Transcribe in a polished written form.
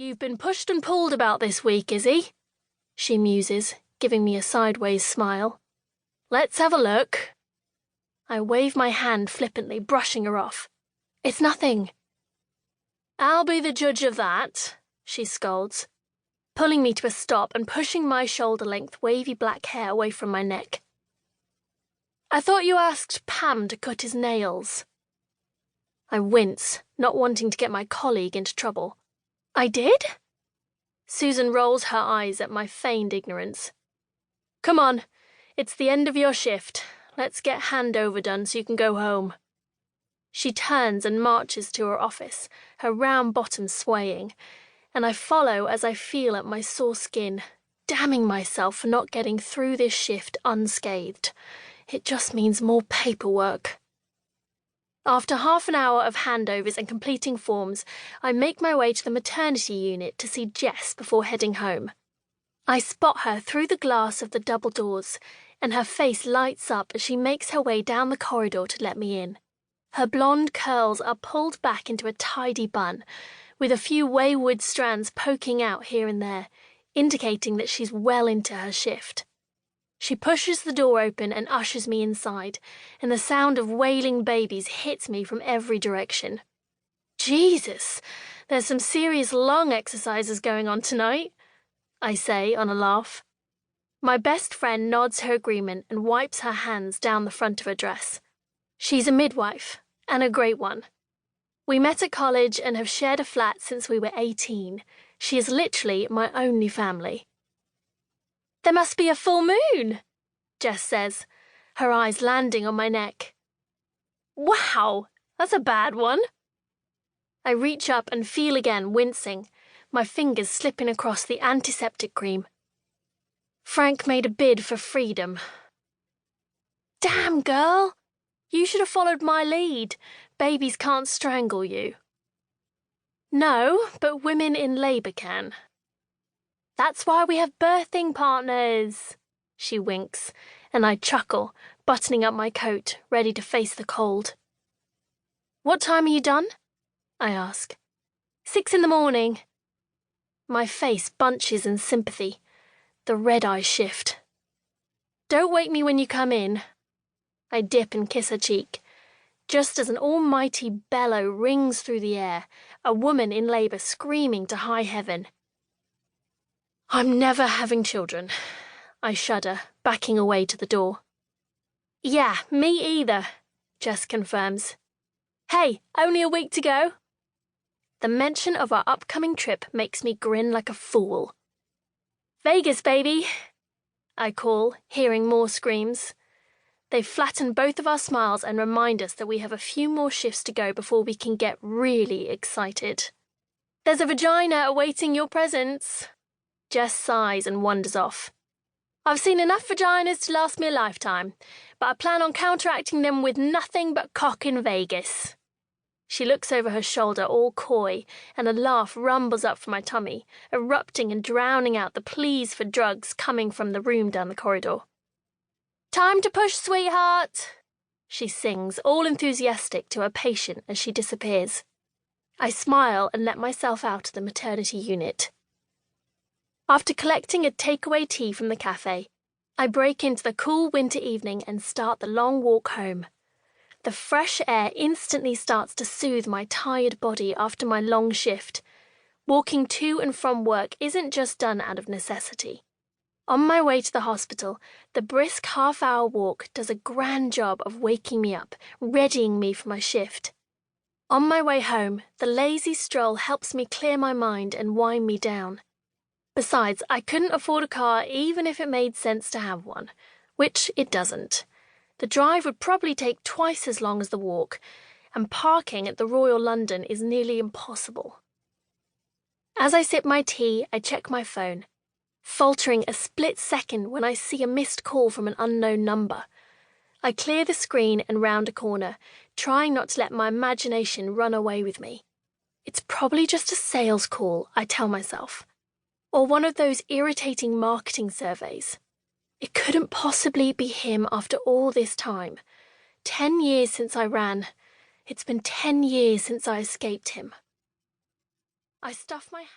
You've been pushed and pulled about this week, Izzy, she muses, giving me a sideways smile. Let's have a look. I wave my hand flippantly, brushing her off. It's nothing. I'll be the judge of that, she scolds, pulling me to a stop and pushing my shoulder-length wavy black hair away from my neck. I thought you asked Pam to cut his nails. I wince, not wanting to get my colleague into trouble. I did? Susan rolls her eyes at my feigned ignorance. Come on, it's the end of your shift. Let's get handover done so you can go home. She turns and marches to her office, her round bottom swaying, and I follow as I feel at my sore skin, damning myself for not getting through this shift unscathed. It just means more paperwork. After half an hour of handovers and completing forms, I make my way to the maternity unit to see Jess before heading home. I spot her through the glass of the double doors, and her face lights up as she makes her way down the corridor to let me in. Her blonde curls are pulled back into a tidy bun, with a few wayward strands poking out here and there, indicating that she's well into her shift. She pushes the door open and ushers me inside, and the sound of wailing babies hits me from every direction. Jesus, there's some serious lung exercises going on tonight, I say on a laugh. My best friend nods her agreement and wipes her hands down the front of her dress. She's a midwife, and a great one. We met at college and have shared a flat since we were 18. She is literally my only family. There must be a full moon, Jess says, her eyes landing on my neck. Wow, that's a bad one. I reach up and feel again, wincing, my fingers slipping across the antiseptic cream. Frank made a bid for freedom. Damn, girl! You should have followed my lead. Babies can't strangle you. No, but women in labour can. That's why we have birthing partners, she winks, and I chuckle, buttoning up my coat, ready to face the cold. What time are you done? I ask. 6 a.m. My face bunches in sympathy. The red eyes shift. Don't wake me when you come in. I dip and kiss her cheek. Just as an almighty bellow rings through the air, a woman in labour screaming to high heaven. I'm never having children. I shudder, backing away to the door. Yeah, me either, Jess confirms. Hey, only a week to go. The mention of our upcoming trip makes me grin like a fool. Vegas, baby, I call, hearing more screams. They flatten both of our smiles and remind us that we have a few more shifts to go before we can get really excited. There's a vagina awaiting your presence. Jess sighs and wanders off. I've seen enough vaginas to last me a lifetime, but I plan on counteracting them with nothing but cock in Vegas. She looks over her shoulder all coy, and a laugh rumbles up from my tummy, erupting and drowning out the pleas for drugs coming from the room down the corridor. Time to push, sweetheart, she sings, all enthusiastic to her patient as she disappears. I smile and let myself out of the maternity unit. After collecting a takeaway tea from the cafe, I break into the cool winter evening and start the long walk home. The fresh air instantly starts to soothe my tired body after my long shift. Walking to and from work isn't just done out of necessity. On my way to the hospital, the brisk half-hour walk does a grand job of waking me up, readying me for my shift. On my way home, the lazy stroll helps me clear my mind and wind me down. Besides, I couldn't afford a car even if it made sense to have one, which it doesn't. The drive would probably take twice as long as the walk, and parking at the Royal London is nearly impossible. As I sip my tea, I check my phone, faltering a split second when I see a missed call from an unknown number. I clear the screen and round a corner, trying not to let my imagination run away with me. It's probably just a sales call, I tell myself. Or one of those irritating marketing surveys. It couldn't possibly be him after all this time. 10 years since I ran. It's been 10 years since I escaped him. I stuff my hand.